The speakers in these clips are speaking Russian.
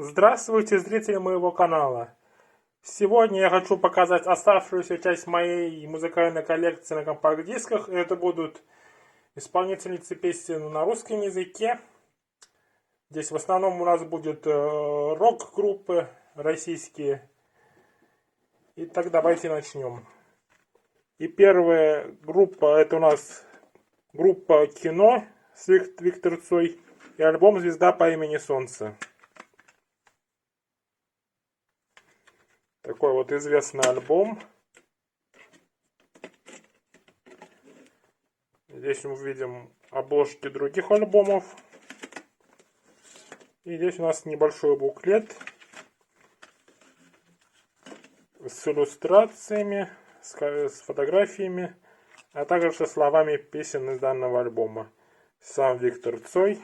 Здравствуйте, зрители моего канала! Сегодня я хочу показать оставшуюся часть моей музыкальной коллекции на компакт-дисках. Это будут исполнительницы песен на русском языке. Здесь в основном у нас будет рок-группы российские. Итак, давайте начнем. И первая группа, это у нас группа «Кино» с Виктор Цой и альбом «Звезда по имени Солнце». Такой вот известный альбом. Здесь мы видим обложки других альбомов. И здесь у нас небольшой буклет с иллюстрациями, с фотографиями, а также со словами песен из данного альбома. Сам Виктор Цой.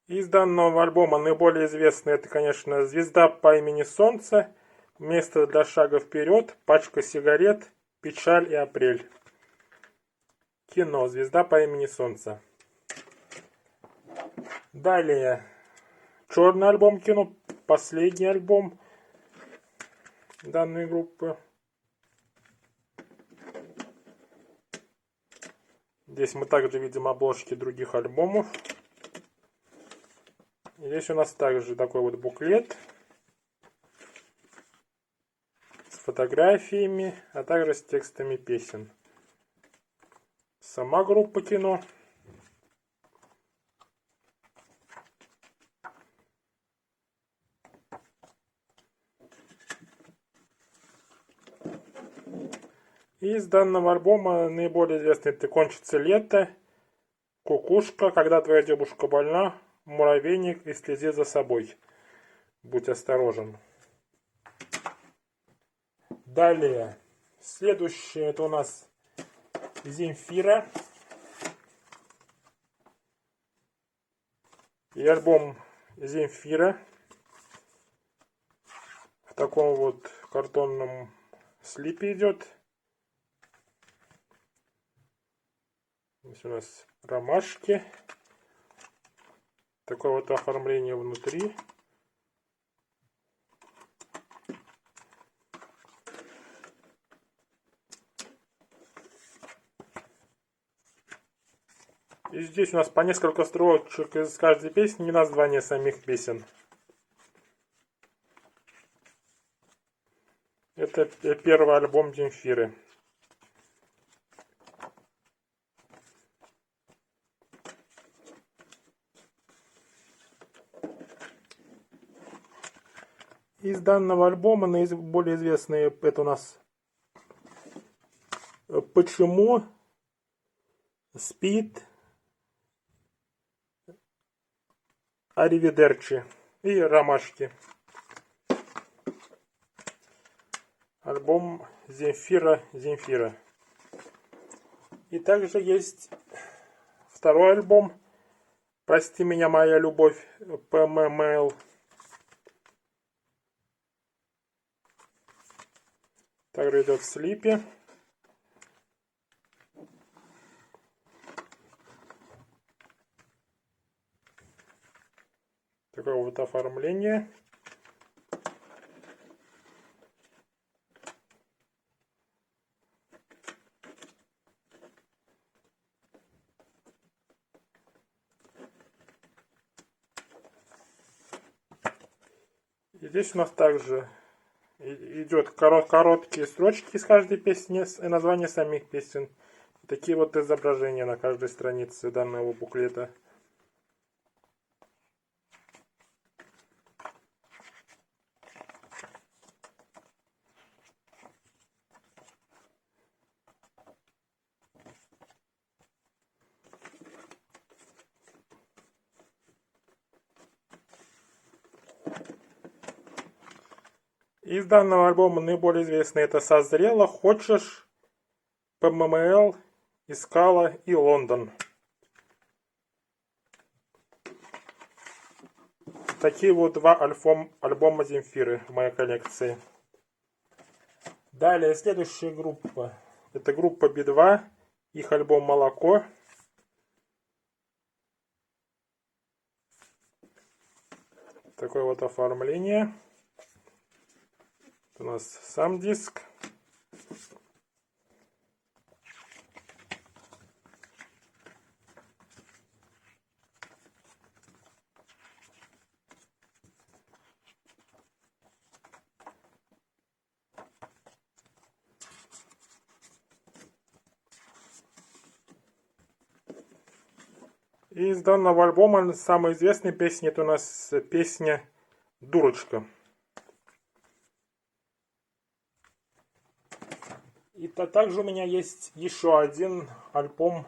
Из данного альбома наиболее известный это, конечно, «Звезда по имени Солнце», «Место для шага вперед», «Пачка сигарет», «Печаль» и «Апрель». Кино «Звезда по имени Солнце». Далее черный альбом «Кино», последний альбом данной группы. Здесь мы также видим обложки других альбомов. Здесь у нас также такой вот буклет с фотографиями, а также с текстами песен. Сама группа «Кино». И из данного альбома наиболее известный это «Кончится лето», «Кукушка», «Когда твоя девушка больна», «Муравейник» и «Следи за собой». Будь осторожен. Далее. Следующее это у нас Земфира. И альбом Земфира в таком вот картонном слипе идет. Здесь у нас ромашки. Такое вот оформление внутри. И здесь у нас по несколько строчек из каждой песни и название самих песен. Это первый альбом Земфиры. Из данного альбома наиболее известные это у нас «Почему», «Спит», «Аривидерчи» и «Ромашки». Альбом Земфира. И также есть второй альбом «Прости меня, моя любовь», ПММЛ. Также идет в слипе. Такое вот оформление. И здесь у нас также идет короткие строчки из каждой песни и названия самих песен. Такие вот изображения на каждой странице данного буклета. Из данного альбома наиболее известные это «Созрела», «Хочешь», ПММЛ, «Искала» и «Лондон». Такие вот два альбома Земфиры в моей коллекции. Далее, следующая группа. Это группа Би-2. Их альбом «Молоко». Такое вот оформление. У нас сам диск. И из данного альбома самая известная песня, это у нас песня «Дурочка». И также у меня есть еще один альбом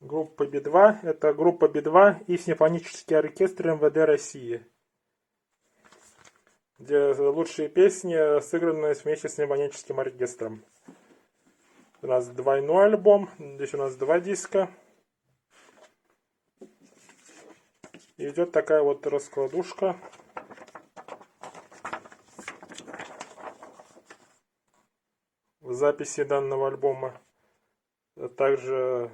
группы Би-2. Это группа Би-2 и симфонический оркестр МВД России, где лучшие песни сыграны вместе с симфоническим оркестром. У нас двойной альбом, здесь у нас два диска. И идет такая вот раскладушка. В записи данного альбома. Также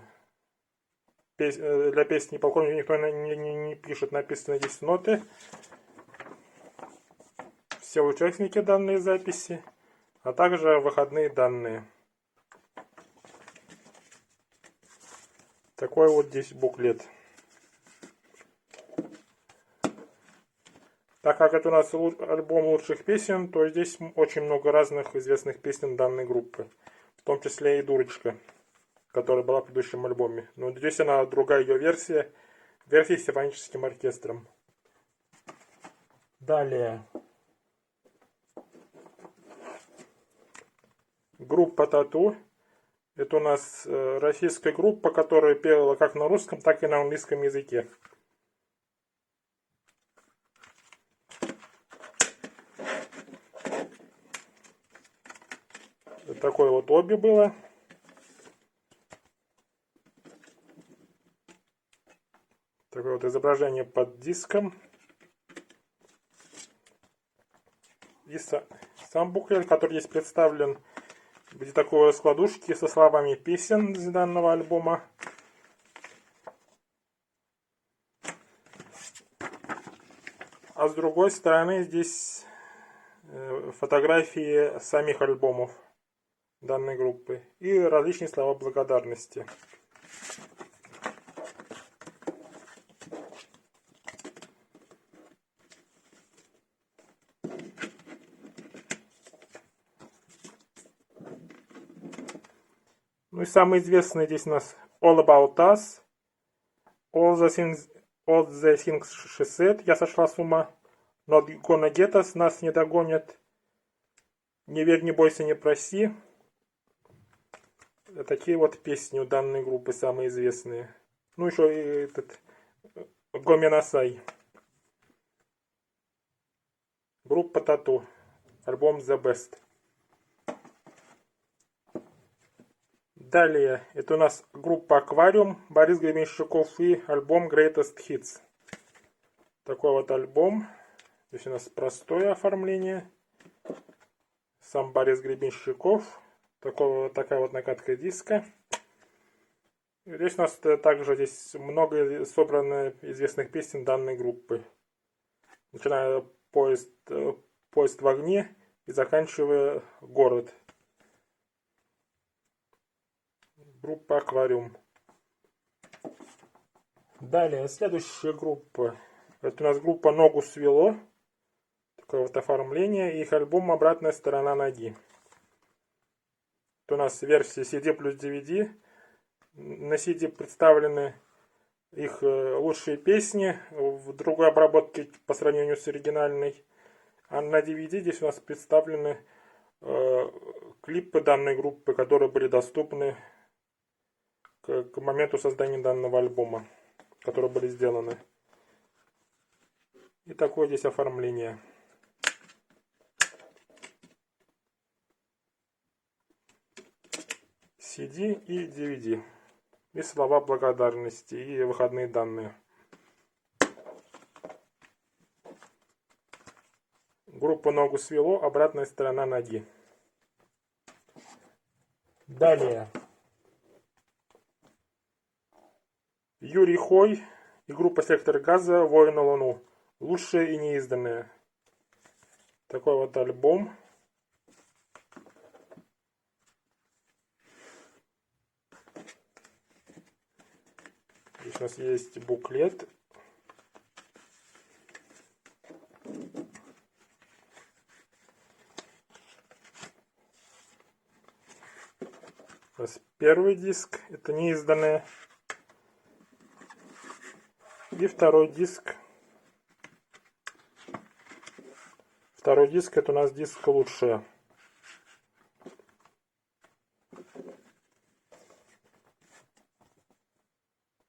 для песни «Полковник» никто не пишет, написаны здесь ноты. Все участники данной записи, а также выходные данные. Такой вот здесь буклет. Так как это у нас альбом лучших песен, то здесь очень много разных известных песен данной группы. В том числе и «Дурочка», которая была в предыдущем альбоме. Но здесь она другая ее версия. Версия с симфоническим оркестром. Далее. Группа «Тату». Это у нас российская группа, которая пела как на русском, так и на английском языке. Такое вот обе было. Такое вот изображение под диском. И сам буклет, который здесь представлен в виде такой раскладушки со словами песен из данного альбома. А с другой стороны здесь фотографии самих альбомов данной группы и различные слова благодарности. Ну и самый известный здесь у нас All About Us, All the Things She Said, Я сошла с ума, Not Gonna Get Us, Нас не догонят, Не верь, не бойся, не проси. Такие вот песни у данной группы самые известные. Ну еще и этот Гоменасай. Группа Тату. Альбом The Best. Далее, это у нас группа Аквариум, Борис Гребенщиков и альбом Greatest Hits. Такой вот альбом. Здесь у нас простое оформление. Сам Борис Гребенщиков. Такая вот накатка диска. Здесь у нас также здесь много собрано известных песен данной группы. Начиная поезд в огне и заканчивая город. Группа Аквариум. Далее, следующая группа. Это у нас группа Ногу свело. Такое вот оформление. И их альбом «Обратная сторона ноги». Это у нас версия CD плюс DVD. На CD представлены их лучшие песни в другой обработке по сравнению с оригинальной. А на DVD здесь у нас представлены клипы данной группы, которые были доступны к моменту создания данного альбома, которые были сделаны. И такое здесь оформление. CD и DVD. И слова благодарности, и выходные данные. Группа Ногу свело, обратная сторона ноги. Далее. Юрий Хой и группа «Сектор газа. Вой на Луну». Лучшие и неизданные. Такой вот альбом. Здесь у нас есть буклет. У нас первый диск, это неизданное. И второй диск. Второй диск, это у нас диск лучшее.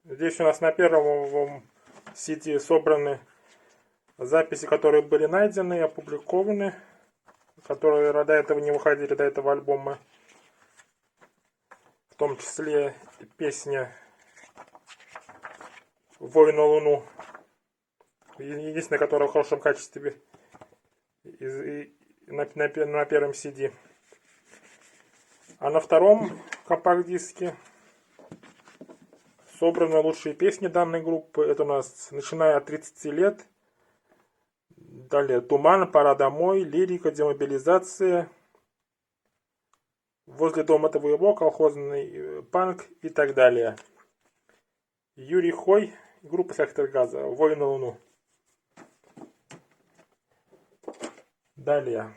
Здесь у нас на первом CD собраны записи, которые были найдены и опубликованы, которые до этого не выходили, до этого альбома. В том числе песня «Вой на Луну», единственная, которая в хорошем качестве на первом CD. А на втором компакт-диске собраны лучшие песни данной группы. Это у нас начиная от 30 лет. Далее «Туман», «Пора домой», «Лирика», «Демобилизация», «Возле дома твоего», «Колхозный панк» и так далее. Юрий Хой, группа «Сектор газа», «Вой на Луну». Далее.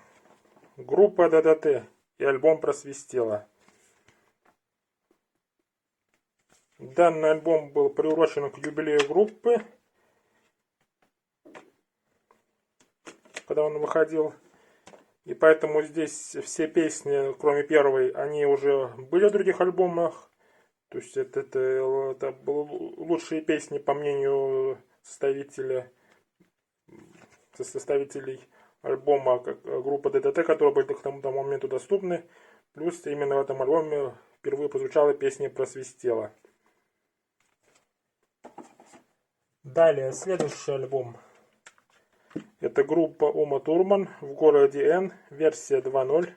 Группа ДДТ и альбом «Просвистело». Данный альбом был приурочен к юбилею группы, когда он выходил. И поэтому здесь все песни, кроме первой, они уже были в других альбомах. То есть это были лучшие песни, по мнению составителей альбома группы ДДТ, которые были к тому моменту доступны. Плюс именно в этом альбоме впервые прозвучала песня «Просвистело». Далее, следующий альбом. Это группа Ума Турман «В городе Н», версия 2.0.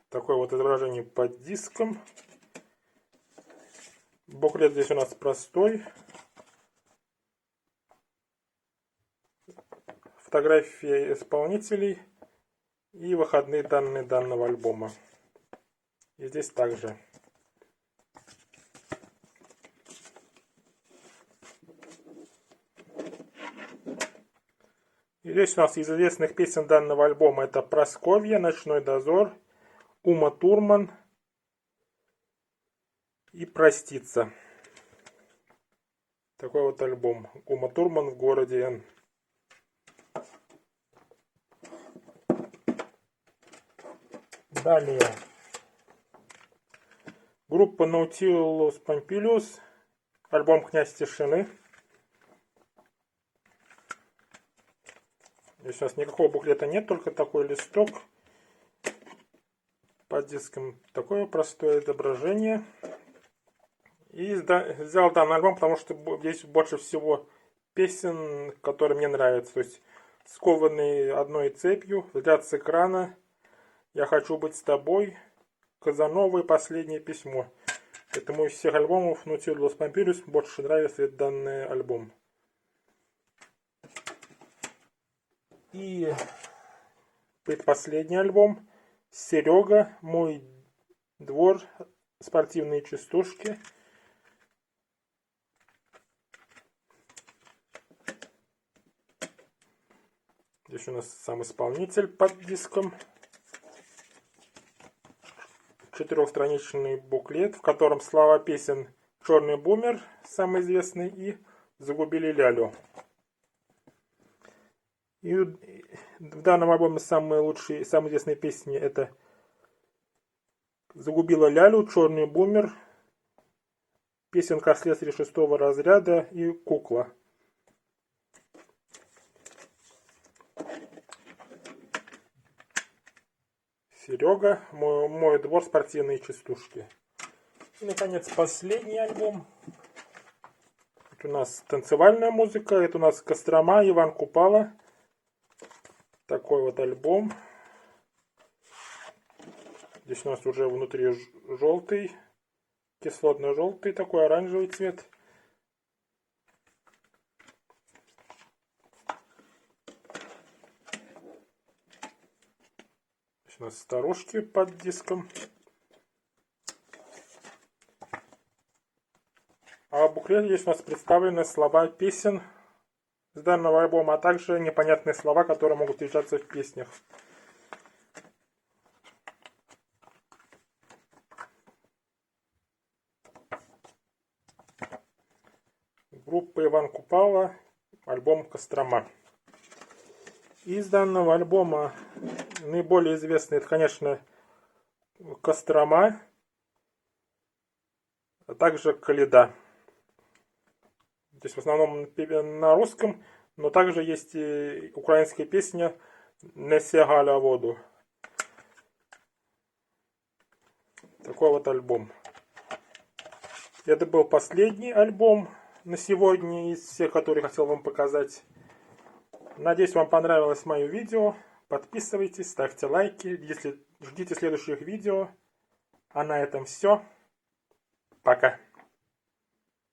Такое вот изображение под диском. Буклет здесь у нас простой. Фотографии исполнителей и выходные данные данного альбома. И здесь также. И здесь у нас из известных песен данного альбома это «Прасковья», «Ночной дозор», «Ума Турман» и «Проститься». Такой вот альбом. Ума Турман «В городе Н». Далее. Группа Nautilus Pompilius. Альбом «Князь тишины». Здесь у нас никакого буклета нет, только такой листок. Под диском такое простое изображение. И взял данный альбом, потому что здесь больше всего песен, которые мне нравятся. То есть «Скованный одной цепью», «Взгляд с экрана», «Я хочу быть с тобой», «Казанова» и «Последнее письмо». Поэтому из всех альбомов Nautilus Pompilius больше нравится данный альбом. И предпоследний альбом «Серега. Мой двор. Спортивные частушки». Здесь у нас сам исполнитель под диском. Четырехстраничный буклет, в котором слова песен «Черный бумер», самый известный, и «Загубили Лялю». И в данном альбоме самые лучшие, самые известные песни это «Загубила Лялю», «Черный бумер», песенка «Слесарь шестого разряда» и «Кукла». Серега, мой двор, спортивные частушки. И, наконец, последний альбом. Это у нас танцевальная музыка. Это у нас Кострома, Иван Купала. Такой вот альбом. Здесь у нас уже внутри желтый, кислотно-желтый, такой оранжевый цвет. Здесь у нас старушки под диском. А в буклете здесь у нас представлены слова песен с данного альбома, а также непонятные слова, которые могут встречаться в песнях. Группа Иван Купала, альбом «Кострома». Из данного альбома наиболее известный, это, конечно, «Кострома», а также «Коляда». Здесь в основном на русском, но также есть и украинская песня «Несе Галя воду». Такой вот альбом. Это был последний альбом на сегодня из всех, которые хотел вам показать. Надеюсь, вам понравилось мое видео. Подписывайтесь, ставьте лайки, ждите следующих видео. А на этом все. Пока.